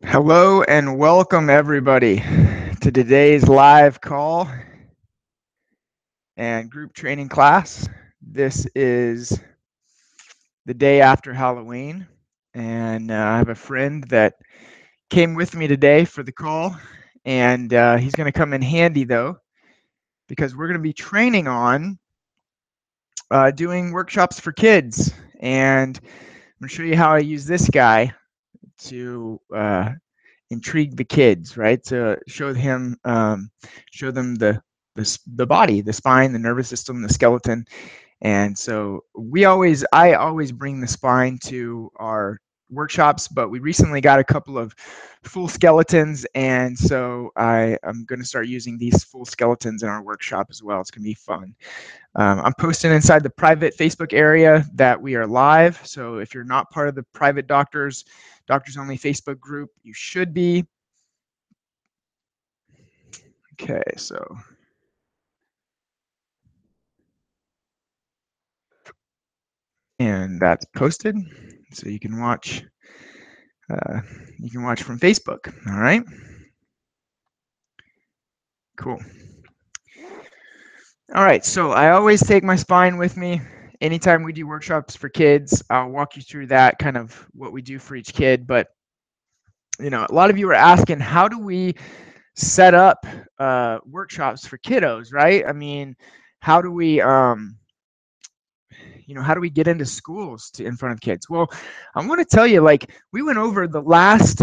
Hello and welcome everybody to today's live call and group training class. This is the day after Halloween, and I have a friend that came with me today for the call, and he's going to come in handy though, because we're going to be training on doing workshops for kids, and I'm going to show you how I use this guy to intrigue the kids, right? To show them the body, the spine, the nervous system, the skeleton. And so I always bring the spine to our workshops, but we recently got a couple of full skeletons, and so I'm going to start using these full skeletons in our workshop as well. It's going to be fun. I'm posting inside the private Facebook area that we are live. So if you're not part of the private doctors only Facebook group, you should be. Okay, so and that's posted, so you can watch. You can watch from Facebook. All right. Cool. All right. So I always take my spine with me. Anytime we do workshops for kids, I'll walk you through that kind of what we do for each kid. But a lot of you are asking, how do we set up workshops for kiddos, right? I mean, how do we how do we get into schools in front of kids? Well, I want to tell you, like, we went over the last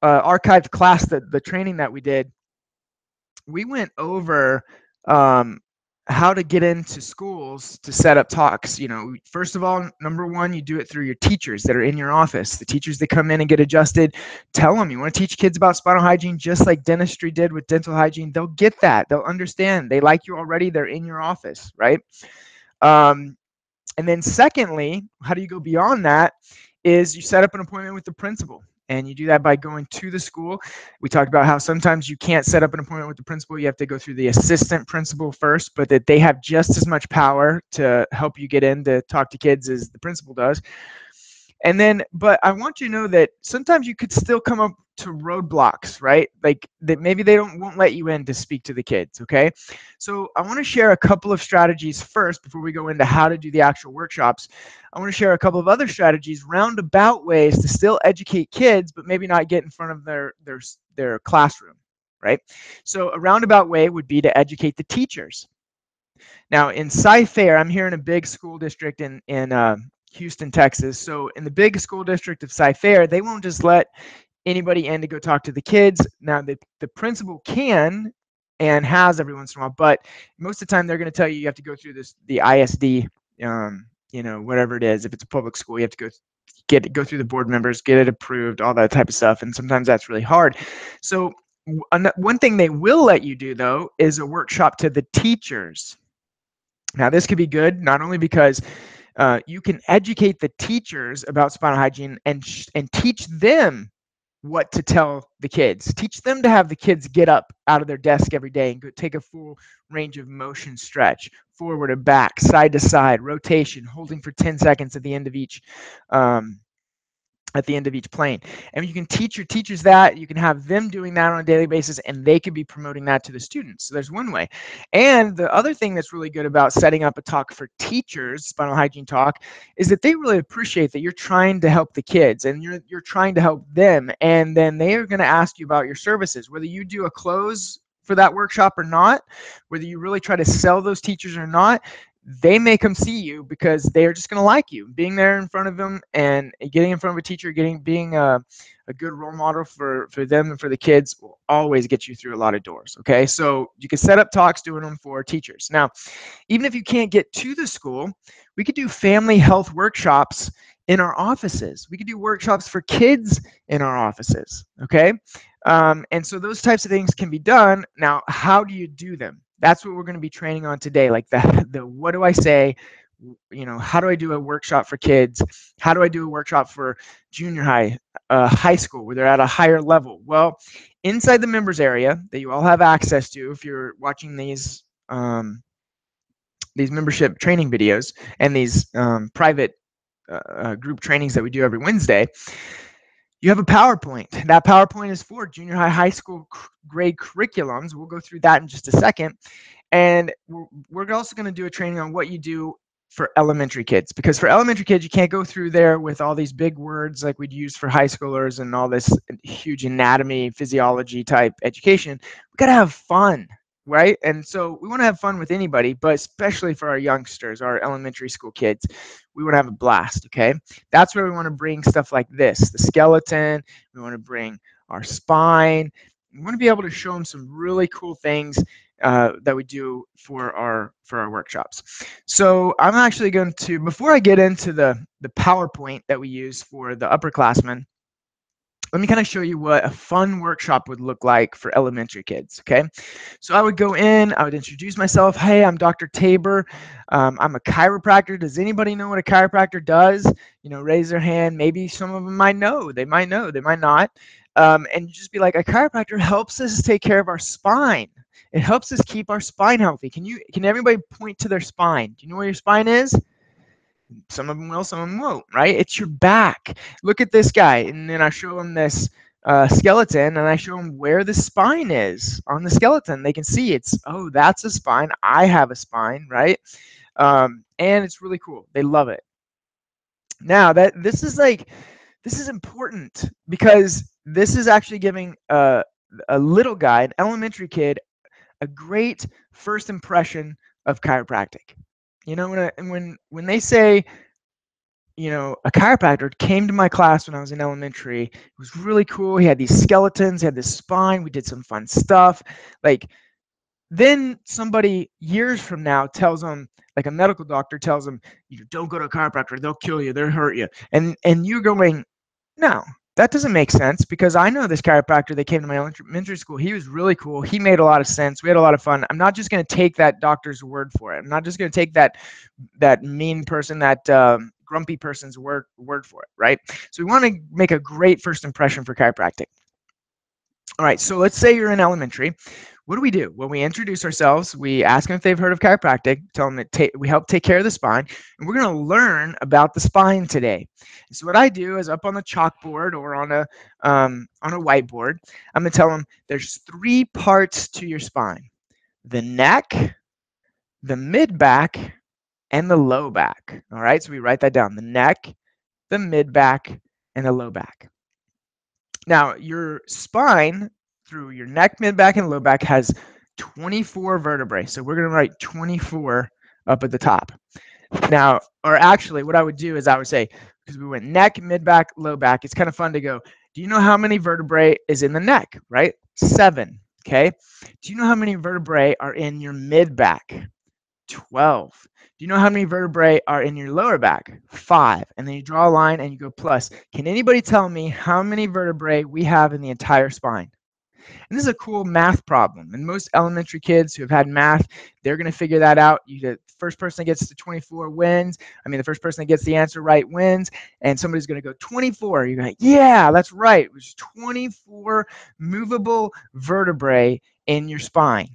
archived class, that the training that we did. We went over how to get into schools to set up talks. First of all, number one, you do it through your teachers that are in your office. The teachers that come in and get adjusted, tell them you want to teach kids about spinal hygiene, just like dentistry did with dental hygiene. They'll get that. They'll understand. They like you already. They're in your office, right? And then secondly, how do you go beyond that, is you set up an appointment with the principal. And you do that by going to the school. We talked about how sometimes you can't set up an appointment with the principal. You have to go through the assistant principal first, but that they have just as much power to help you get in to talk to kids as the principal does. And then, but I want you to know that sometimes you could still come up to roadblocks, right? Like that maybe they won't let you in to speak to the kids, okay? So I want to share a couple of strategies first before we go into how to do the actual workshops. I want to share a couple of other strategies, roundabout ways to still educate kids, but maybe not get in front of their classroom, right? So a roundabout way would be to educate the teachers. Now in Sci-Fair, I'm here in a big school district in Houston, Texas. So in the big school district of Sci-Fair, they won't just let anybody in to go talk to the kids. Now the principal can and has every once in a while, but most of the time they're going to tell you you have to go through the ISD, whatever it is. If it's a public school, you have to go through the board members, get it approved, all that type of stuff, and sometimes that's really hard. So one thing they will let you do though is a workshop to the teachers. Now this could be good not only because you can educate the teachers about spinal hygiene and teach them what to tell the kids. Teach them to have the kids get up out of their desk every day and go take a full range of motion stretch, forward and back, side to side, rotation, holding for 10 seconds um, at the end of each plane. And you can teach your teachers that. You can have them doing that on a daily basis, and they could be promoting that to the students. So there's one way. And the other thing that's really good about setting up a talk for teachers, spinal hygiene talk, is that they really appreciate that you're trying to help the kids and you're trying to help them. And then they are going to ask you about your services, whether you do a close for that workshop or not, whether you really try to sell those teachers or not. They may come see you because they are just going to like you. Being there in front of them and getting in front of a teacher, being a good role model for them and for the kids will always get you through a lot of doors. Okay, so you can set up talks doing them for teachers. Now, even if you can't get to the school, we could do family health workshops in our offices. We could do workshops for kids in our offices. Okay, and so those types of things can be done. Now, how do you do them? That's what we're going to be training on today. Like the what do I say? How do I do a workshop for kids? How do I do a workshop for junior high, high school, where they're at a higher level? Well, inside the members area that you all have access to, if you're watching these membership training videos and these private group trainings that we do every Wednesday, You have a PowerPoint. That PowerPoint is for junior high, high school grade curriculums. We'll go through that in just a second. And we're also going to do a training on what you do for elementary kids, because for elementary kids, you can't go through there with all these big words like we'd use for high schoolers and all this huge anatomy, physiology type education. We got to have fun, right? And so we want to have fun with anybody, but especially for our youngsters, our elementary school kids, we want to have a blast. Okay. That's where we want to bring stuff like this, the skeleton. We want to bring our spine. We want to be able to show them some really cool things that we do for our workshops. So I'm actually going to, before I get into the PowerPoint that we use for the upperclassmen, let me kind of show you what a fun workshop would look like for elementary kids. Okay, so I would go in, I would introduce myself. Hey, I'm Dr. Tabor. I'm a chiropractor. Does anybody know what a chiropractor does? You know, raise their hand. Maybe some of them might know. They might know. They might not. And you just be like, a chiropractor helps us take care of our spine. It helps us keep our spine healthy. Can everybody point to their spine? Do you know where your spine is? Some of them will, some of them won't, right? It's your back. Look at this guy. And then I show them this skeleton, and I show them where the spine is on the skeleton. They can see it's, oh, that's a spine. I have a spine, right? And it's really cool. They love it. Now, this is important, because this is actually giving a little guy, an elementary kid, a great first impression of chiropractic. You know, when they say, you know, a chiropractor came to my class when I was in elementary. It was really cool. He had these skeletons, he had this spine. We did some fun stuff. Like, then somebody years from now tells them, like a medical doctor tells them, you don't go to a chiropractor, they'll kill you, they'll hurt you. And you're going, no, that doesn't make sense, because I know this chiropractor that came to my elementary school. He was really cool. He made a lot of sense. We had a lot of fun. I'm not just going to take that doctor's word for it. I'm not just going to take that mean person, that grumpy person's word for it, right? So we want to make a great first impression for chiropractic. All right, so let's say you're in elementary. What do? Well, we introduce ourselves. We ask them if they've heard of chiropractic, tell them that we help take care of the spine, and we're going to learn about the spine today. So what I do is, up on the chalkboard or on a whiteboard, I'm going to tell them there's 3 parts to your spine: the neck, the mid back, and the low back. All right, so we write that down: the neck, the mid back, and the low back. Now, your spine, through your neck, mid back, and low back, has 24 vertebrae. So we're going to write 24 up at the top. Now, or actually, what I would do is I would say, because we went neck, mid back, low back, it's kind of fun to go, do you know how many vertebrae is in the neck, right? 7. Okay. Do you know how many vertebrae are in your mid back? 12. Do you know how many vertebrae are in your lower back? 5. And then you draw a line and you go plus. Can anybody tell me how many vertebrae we have in the entire spine? And this is a cool math problem. And most elementary kids who have had math, they're going to figure that out. The first person that gets to 24 wins. The first person that gets the answer right wins. And somebody's going to go 24. You're like, yeah, that's right. It was 24 movable vertebrae in your spine.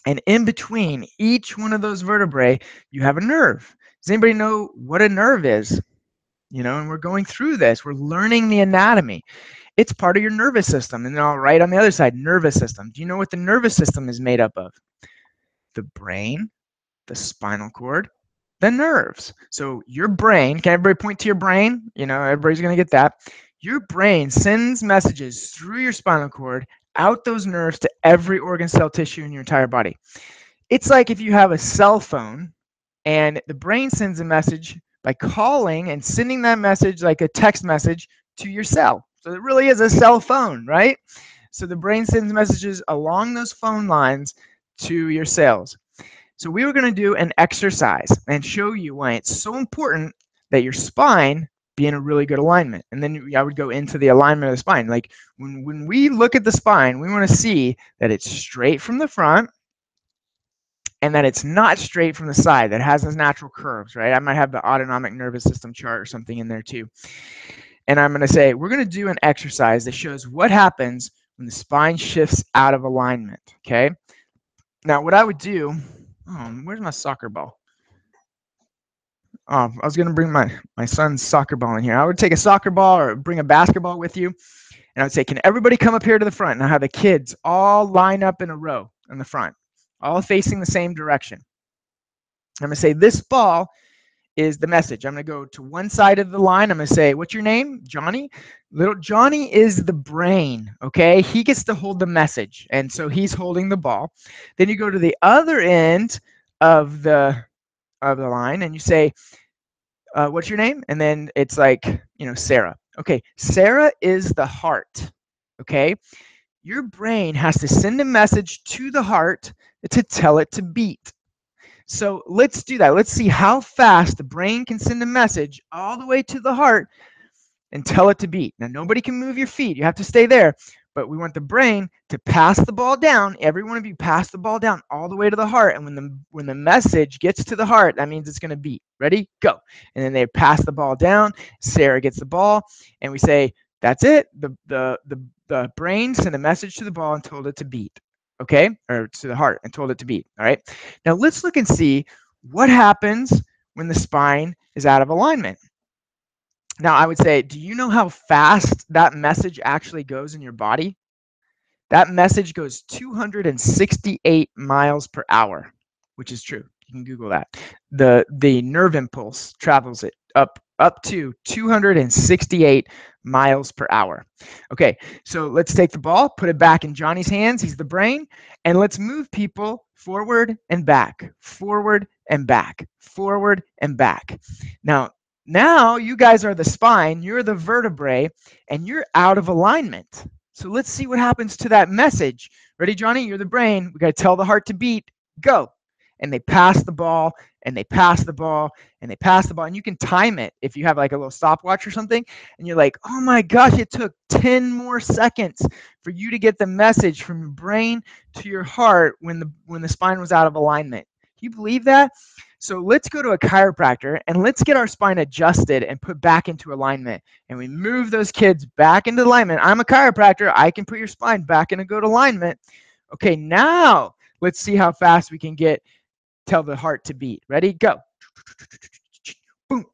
And in between each one of those vertebrae, you have a nerve. Does anybody know what a nerve is? And we're going through this. We're learning the anatomy. It's part of your nervous system. And then I'll write on the other side, nervous system. Do you know what the nervous system is made up of? The brain, the spinal cord, the nerves. So your brain, can everybody point to your brain? Everybody's going to get that. Your brain sends messages through your spinal cord, out those nerves, to every organ, cell, tissue in your entire body. It's like if you have a cell phone and the brain sends a message by calling and sending that message like a text message to your cell. So it really is a cell phone, right? So the brain sends messages along those phone lines to your cells. So we were going to do an exercise and show you why it's so important that your spine be in a really good alignment. And then I would go into the alignment of the spine. Like when we look at the spine, we want to see that it's straight from the front and that it's not straight from the side, that it has those natural curves, right? I might have the autonomic nervous system chart or something in there too. And I'm going to say, we're going to do an exercise that shows what happens when the spine shifts out of alignment, okay? Now, what I would do, where's my soccer ball? I was going to bring my son's soccer ball in here. I would take a soccer ball or bring a basketball with you. And I would say, can everybody come up here to the front? And I have the kids all line up in a row in the front, all facing the same direction. I'm going to say, this ball is the message. I'm going to go to one side of the line. I'm going to say, what's your name? Johnny. Little Johnny is the brain, okay? He gets to hold the message, and so he's holding the ball. Then you go to the other end of the line, and you say, what's your name? And then it's like, Sarah. Okay, Sarah is the heart, okay? Your brain has to send a message to the heart to tell it to beat. So let's do that. Let's see how fast the brain can send a message all the way to the heart and tell it to beat. Now, nobody can move your feet. You have to stay there. But we want the brain to pass the ball down. Every one of you pass the ball down all the way to the heart. And when the message gets to the heart, that means it's going to beat. Ready? Go. And then they pass the ball down. Sarah gets the ball. And we say, that's it. The brain sent a message to the ball and told it to beat. Okay? Or to the heart and told it to beat. All right? Now, let's look and see what happens when the spine is out of alignment. Now, I would say, do you know how fast that message actually goes in your body? That message goes 268 miles per hour, which is true. You can Google that. The nerve impulse travels it up to 268 miles per hour. Okay, so let's take the ball, put it back in Johnny's hands. He's the brain. And let's move people forward and back, forward and back, forward and back. Now you guys are the spine, you're the vertebrae, and you're out of alignment. So let's see what happens to that message. Ready, Johnny? You're the brain. We got to tell the heart to beat. Go. And they pass the ball, and they pass the ball, and they pass the ball. And you can time it if you have like a little stopwatch or something. And you're like, oh my gosh, it took 10 more seconds for you to get the message from your brain to your heart when the spine was out of alignment. Can you believe that? So let's go to a chiropractor and let's get our spine adjusted and put back into alignment. And we move those kids back into alignment. I'm a chiropractor. I can put your spine back in a good alignment. Okay, now let's see how fast we can tell the heart to beat. Ready? Go. Boom.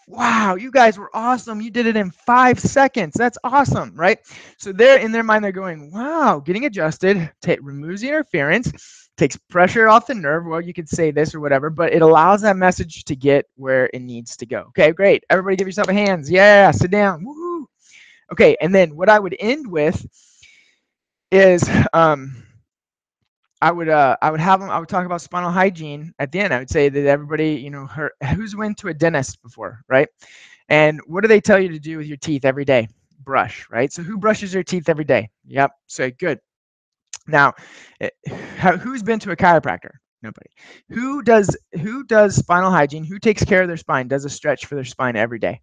Wow, you guys were awesome. You did it in 5 seconds. That's awesome, right? So they're in their mind, they're going, wow, getting adjusted, removes the interference, takes pressure off the nerve. Well, you could say this or whatever, but it allows that message to get where it needs to go. Okay, great. Everybody give yourself a hands. Yeah, sit down. Woo-hoo. Okay, and then what I would end with is I would talk about spinal hygiene at the end. I would say that everybody, who's went to a dentist before, right? And what do they tell you to do with your teeth every day? Brush, right? So who brushes their teeth every day? Yep. So good. Now, who's been to a chiropractor? Nobody. Who does spinal hygiene? Who takes care of their spine? Does a stretch for their spine every day?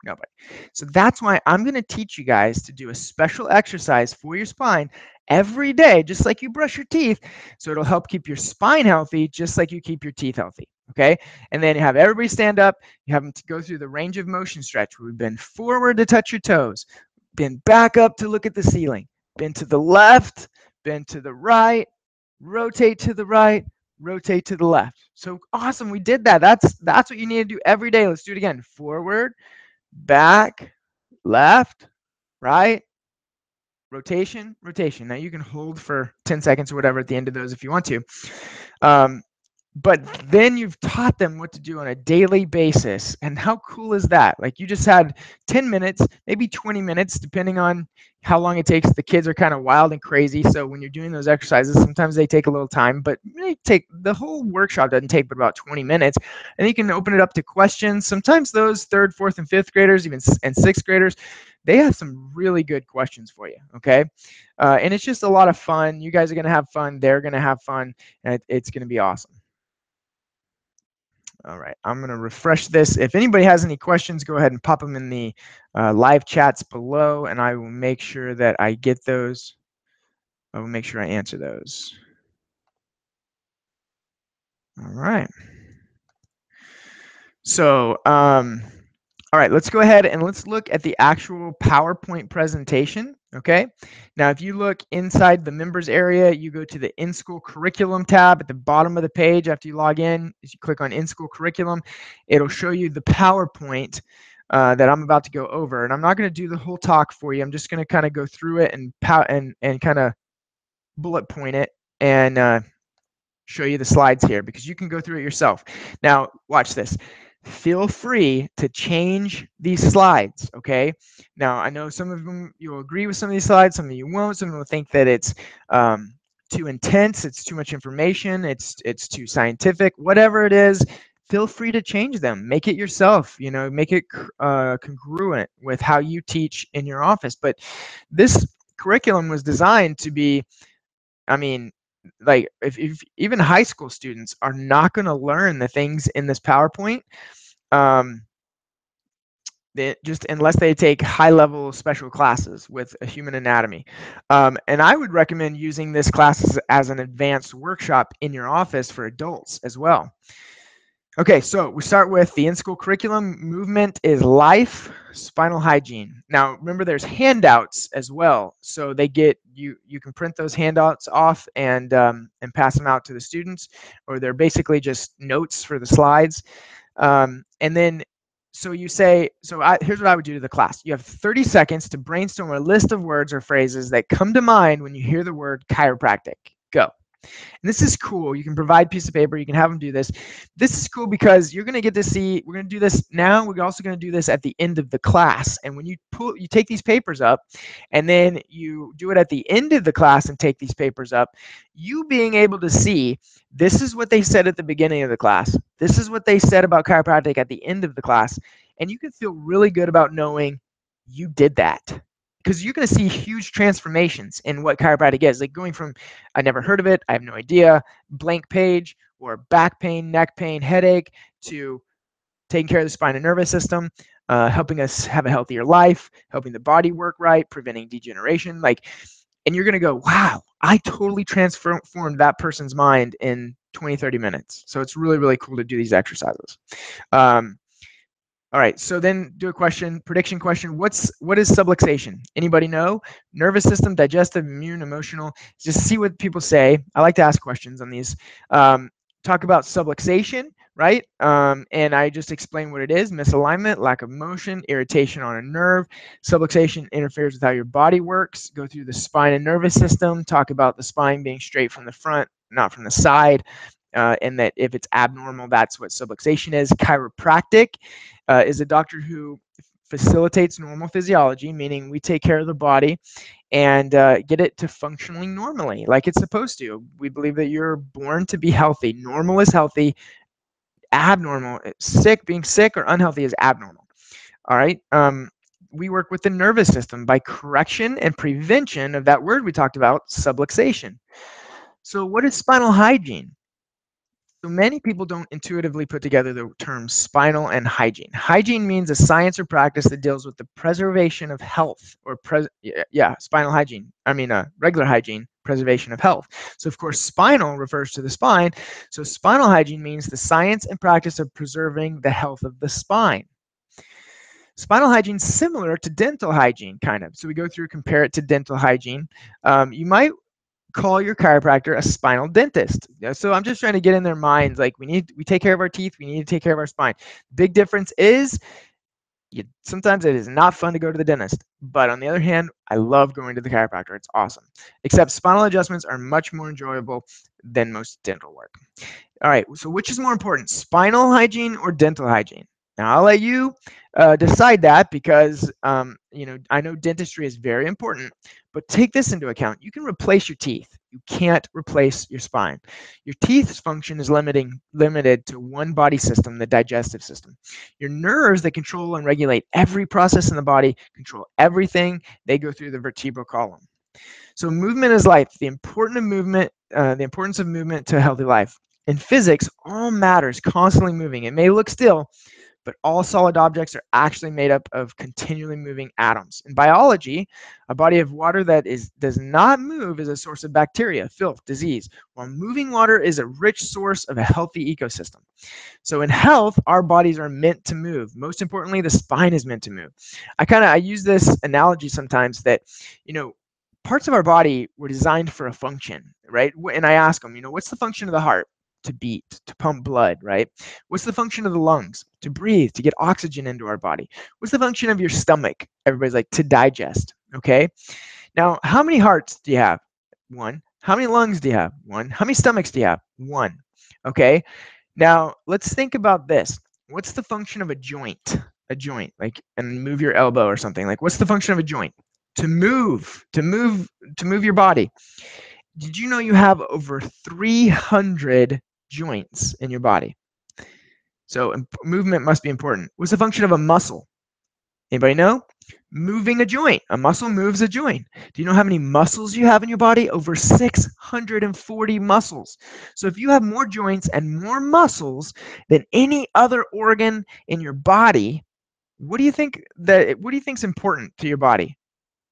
Nobody. So that's why I'm going to teach you guys to do a special exercise for your spine every day, just like you brush your teeth. So it'll help keep your spine healthy, just like you keep your teeth healthy. Okay. And then you have everybody stand up. You have them to go through the range of motion stretch where we bend forward to touch your toes, bend back up to look at the ceiling, bend to the left, bend to the right, rotate to the right, rotate to the left. So awesome. We did that. That's what you need to do every day. Let's do it again. Forward, back, left, right, rotation, rotation. Now you can hold for 10 seconds or whatever at the end of those if you want to. But then you've taught them what to do on a daily basis. And how cool is that? Like you just had 10 minutes, maybe 20 minutes, depending on how long it takes. The kids are kind of wild and crazy. So when you're doing those exercises, sometimes they take a little time, but the whole workshop doesn't take but about 20 minutes. And you can open it up to questions. Sometimes those 3rd, 4th, and 5th graders, even and 6th graders, they have some really good questions for you. Okay. And it's just a lot of fun. You guys are going to have fun. They're going to have fun. And it's going to be awesome. All right, I'm going to refresh this. If anybody has any questions, go ahead and pop them in the live chats below, and I will make sure that I get those. I will make sure I answer those. All right. So All right, let's go ahead and let's look at the actual PowerPoint presentation, okay? Now, if you look inside the members area, you go to the in-school curriculum tab at the bottom of the page after you log in. As you click on in-school curriculum, it'll show you the PowerPoint that I'm about to go over. And I'm not going to do the whole talk for you. I'm just going to kind of go through it and kind of bullet point it and show you the slides here because you can go through it yourself. Now, watch this. Feel free to change these slides, okay? Now, I know some of them you'll agree with some of these slides, some of you won't. Some will think that it's too intense, it's too much information, it's too scientific, whatever it is. Feel free to change them. Make it yourself, you know, make it congruent with how you teach in your office. But this curriculum was designed to be, I mean, like if even high school students are not going to learn the things in this PowerPoint, um, just unless they take high level special classes with a human anatomy. And I would recommend using this class as an advanced workshop in your office for adults as well. Okay, so we start with the in-school curriculum. Movement is life, spinal hygiene. Now, remember there's handouts as well. So they get, you can print those handouts off and pass them out to the students, or they're basically just notes for the slides. And then, so you say, here's what I would do to the class. You have 30 seconds to brainstorm a list of words or phrases that come to mind when you hear the word chiropractic. Go. And this is cool. You can provide a piece of paper. You can have them do this. This is cool because you're going to get to see, we're going to do this now. We're also going to do this at the end of the class. And when you take these papers up and then you do it at the end of the class and take these papers up, you being able to see, this is what they said at the beginning of the class. This is what they said about chiropractic at the end of the class. And you can feel really good about knowing you did that, because you're going to see huge transformations in what chiropractic is. Like going from, I never heard of it, I have no idea, blank page, or back pain, neck pain, headache, to taking care of the spine and nervous system, helping us have a healthier life, helping the body work right, preventing degeneration. Like, and you're going to go, wow, I totally transformed that person's mind in 20, 30 minutes. So it's really, really cool to do these exercises. All right, so then do a prediction question. What is subluxation? Anybody know? Nervous system, digestive, immune, emotional. Just see what people say. I like to ask questions on these. Talk about subluxation, right? And I just explain what it is: misalignment, lack of motion, irritation on a nerve. Subluxation interferes with how your body works. Go through the spine and nervous system. Talk about the spine being straight from the front, not from the side. And that if it's abnormal, that's what subluxation is. Chiropractic is a doctor who facilitates normal physiology, meaning we take care of the body and get it to functioning normally, like it's supposed to. We believe that you're born to be healthy. Normal is healthy. Abnormal, being sick or unhealthy is abnormal. All right. We work with the nervous system by correction and prevention of that word we talked about, subluxation. So what is spinal hygiene? So many people don't intuitively put together the terms spinal and hygiene. Hygiene means a science or practice that deals with the preservation of health, or spinal hygiene. Regular hygiene, preservation of health. So of course, spinal refers to the spine. So spinal hygiene means the science and practice of preserving the health of the spine. Spinal hygiene is similar to dental hygiene, kind of. So we go through, compare it to dental hygiene. You might call your chiropractor a spinal dentist. So I'm just trying to get in their minds, like we take care of our teeth, we need to take care of our spine. Big difference is sometimes it is not fun to go to the dentist, but on the other hand, I love going to the chiropractor. It's awesome. Except spinal adjustments are much more enjoyable than most dental work. All right, so which is more important, spinal hygiene or dental hygiene? Now I'll let you decide that, because I know dentistry is very important, but take this into account. You can replace your teeth. You can't replace your spine. Your teeth's function is limited to one body system, the digestive system. Your nerves that control and regulate every process in the body, control everything. They go through the vertebral column. So movement is life. The importance of movement to a healthy life. In physics, all matter is constantly moving. It may look still, but all solid objects are actually made up of continually moving atoms. In biology, a body of water that does not move is a source of bacteria, filth, disease, while moving water is a rich source of a healthy ecosystem. So in health, our bodies are meant to move. Most importantly, the spine is meant to move. I use this analogy sometimes that, parts of our body were designed for a function, right? And I ask them, what's the function of the heart? To beat, to pump blood, right? What's the function of the lungs? To breathe, to get oxygen into our body. What's the function of your stomach? Everybody's like, to digest, okay? Now, how many hearts do you have? One. How many lungs do you have? One. How many stomachs do you have? One, okay? Now, let's think about this. What's the function of a joint? A joint, like, and move your elbow or something. Like, what's the function of a joint? To move your body. Did you know you have over 300 joints in your body? So movement must be important. What's the function of a muscle? Anybody know? Moving a joint. A muscle moves a joint. Do you know how many muscles you have in your body? Over 640 muscles. So if you have more joints and more muscles than any other organ in your body, what do you think is important to your body?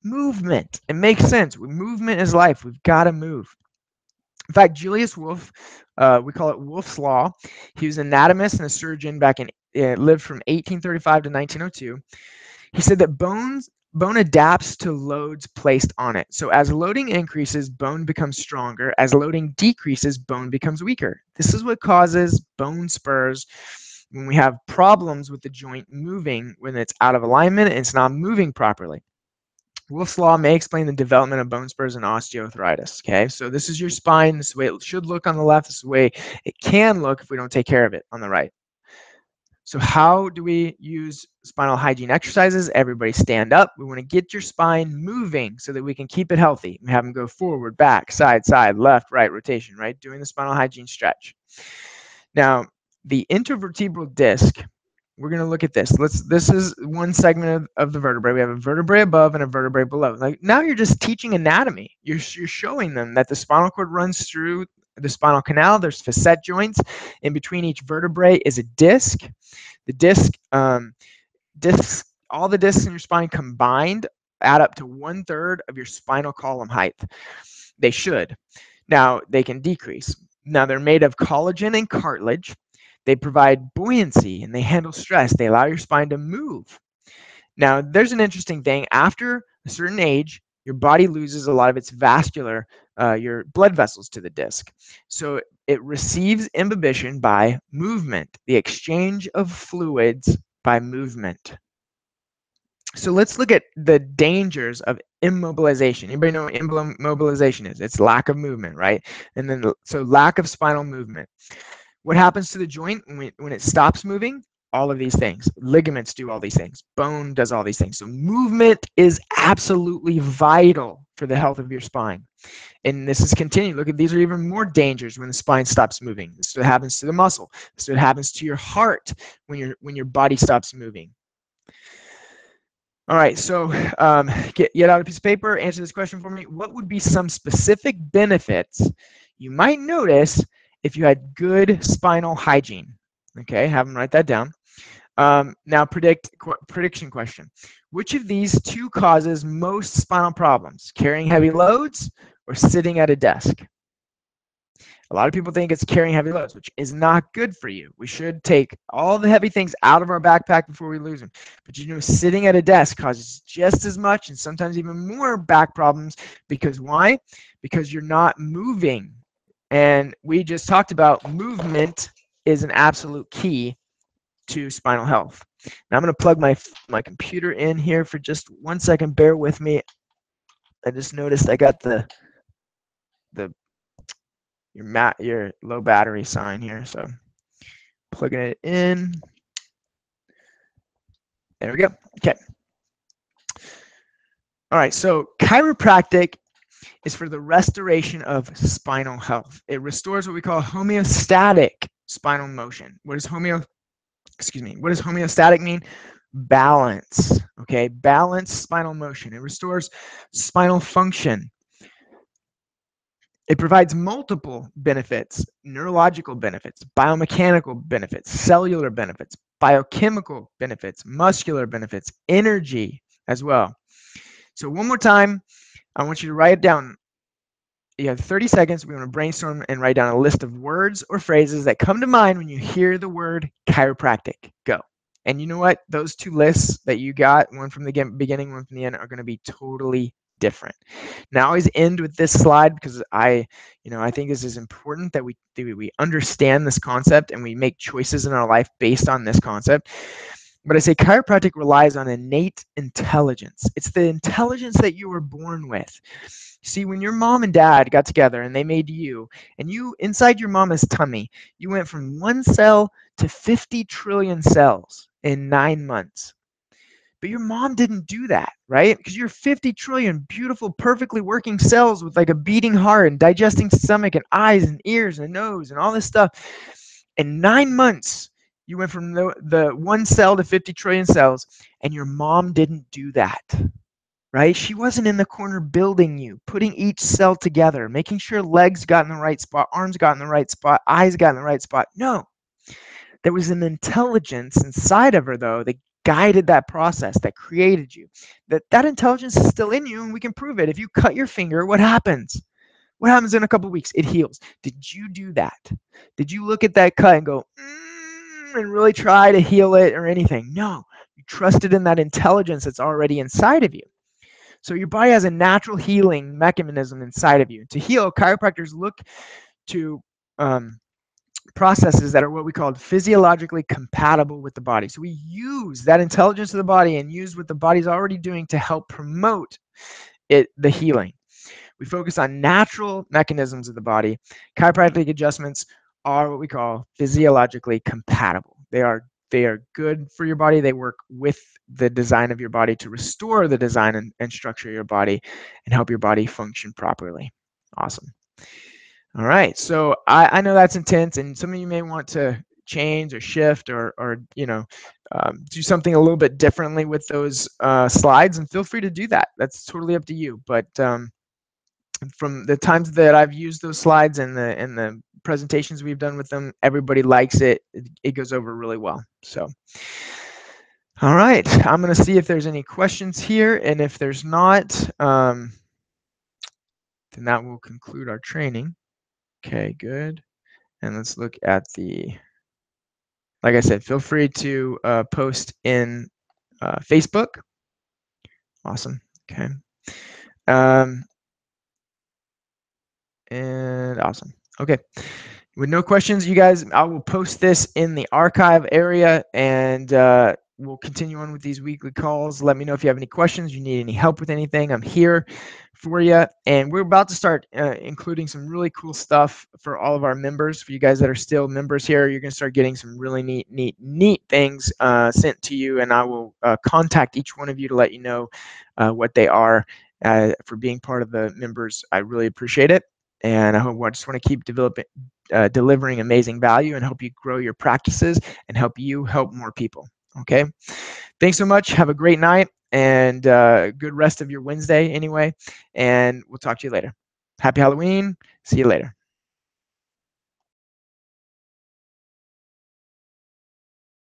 Movement. It makes sense. Movement is life. We've got to move. In fact, Julius Wolff, we call it Wolff's Law. He was an anatomist and a surgeon lived from 1835 to 1902. He said that bone adapts to loads placed on it. So as loading increases, bone becomes stronger. As loading decreases, bone becomes weaker. This is what causes bone spurs when we have problems with the joint moving, when it's out of alignment and it's not moving properly. Wolff's Law may explain the development of bone spurs and osteoarthritis. Okay, so this is your spine. This is the way it should look on the left. This is the way it can look if we don't take care of it on the right. So how do we use spinal hygiene exercises? Everybody stand up. We want to get your spine moving so that we can keep it healthy. We have them go forward, back, side, left, right, rotation, right? Doing the spinal hygiene stretch. Now, the intervertebral disc, we're going to look at this. This is one segment of the vertebrae. We have a vertebrae above and a vertebrae below. Like, now you're just teaching anatomy. You're showing them that the spinal cord runs through the spinal canal. There's facet joints. In between each vertebrae is a disc. The disc, all the discs in your spine combined add up to 1/3 of your spinal column height. They should. Now, they can decrease. Now, they're made of collagen and cartilage. They provide buoyancy and they handle stress. They allow your spine to move. Now, there's an interesting thing. After a certain age, your body loses a lot of its vascular, your blood vessels to the disc. So it receives imbibition by movement, the exchange of fluids by movement. So let's look at the dangers of immobilization. Anybody know what immobilization is? It's lack of movement, right? And then, so lack of spinal movement. What happens to the joint when it stops moving? All of these things. Ligaments do all these things. Bone does all these things. So movement is absolutely vital for the health of your spine. And this is continuing. Look at, these are even more dangers when the spine stops moving. This is what happens to the muscle. This is what happens to your heart when your body stops moving. All right, so get out a piece of paper, answer this question for me. What would be some specific benefits you might notice if you had good spinal hygiene? Okay, have them write that down. Now, prediction question. Which of these two causes most spinal problems? Carrying heavy loads or sitting at a desk? A lot of people think it's carrying heavy loads, which is not good for you. We should take all the heavy things out of our backpack before we lose them. But sitting at a desk causes just as much and sometimes even more back problems. Because why? Because you're not moving. And we just talked about movement is an absolute key to spinal health. Now I'm going to plug my computer in here for just 1 second. Bear with me. I just noticed I got your low battery sign here, so plugging it in. There we go. Okay. All right, so chiropractic is for the restoration of spinal health. It restores what we call homeostatic spinal motion. What does homeostatic mean? Balance. Okay, balanced spinal motion. It restores spinal function. It provides multiple benefits: neurological benefits, biomechanical benefits, cellular benefits, biochemical benefits, muscular benefits, energy as well. So one more time, I want you to write it down. You have 30 seconds. We're going to brainstorm and write down a list of words or phrases that come to mind when you hear the word chiropractic. Go. And you know what? Those two lists that you got, one from the beginning, one from the end, are going to be totally different. Now, I always end with this slide because I think this is important that we understand this concept and we make choices in our life based on this concept. But I say chiropractic relies on innate intelligence. It's the intelligence that you were born with. See, when your mom and dad got together and they made you, and you, inside your mama's tummy, you went from 1 cell to 50 trillion cells in 9 months. But your mom didn't do that, right? Because you're 50 trillion beautiful, perfectly working cells with like a beating heart and digesting stomach and eyes and ears and nose and all this stuff. In 9 months, you went from the 1 cell to 50 trillion cells, and your mom didn't do that. Right? She wasn't in the corner building you, putting each cell together, making sure legs got in the right spot, arms got in the right spot, eyes got in the right spot. No. There was an intelligence inside of her, though, that guided that process, that created you. That intelligence is still in you, and we can prove it. If you cut your finger, what happens? What happens in a couple of weeks? It heals. Did you do that? Did you look at that cut and go, and really try to heal it or anything? No. You trusted in that intelligence that's already inside of you. So your body has a natural healing mechanism inside of you. To heal, chiropractors look to processes that are what we call physiologically compatible with the body. So we use that intelligence of the body and use what the body's already doing to help promote the healing. We focus on natural mechanisms of the body. Chiropractic adjustments are what we call physiologically compatible. They are good for your body. They work with the design of your body to restore the design and structure of your body and help your body function properly. Awesome. All right. So I know that's intense, and some of you may want to change or shift or do something a little bit differently with those slides, and feel free to do that. That's totally up to you. But from the times that I've used those slides and the presentations we've done with them, everybody likes it. It goes over really well. So, all right, I'm going to see if there's any questions here, and if there's not, then that will conclude our training. Okay, good. And let's look at like I said, feel free to post in Facebook. Awesome. Okay. And awesome. Okay. With no questions, you guys, I will post this in the archive area, and we'll continue on with these weekly calls. Let me know if you have any questions, you need any help with anything. I'm here for you. And we're about to start including some really cool stuff for all of our members. For you guys that are still members here, you're going to start getting some really neat things sent to you, and I will contact each one of you to let you know what they are for being part of the members. I really appreciate it. And I just want to keep delivering amazing value and help you grow your practices and help you help more people. Okay. Thanks so much. Have a great night and good rest of your Wednesday anyway. And we'll talk to you later. Happy Halloween. See you later.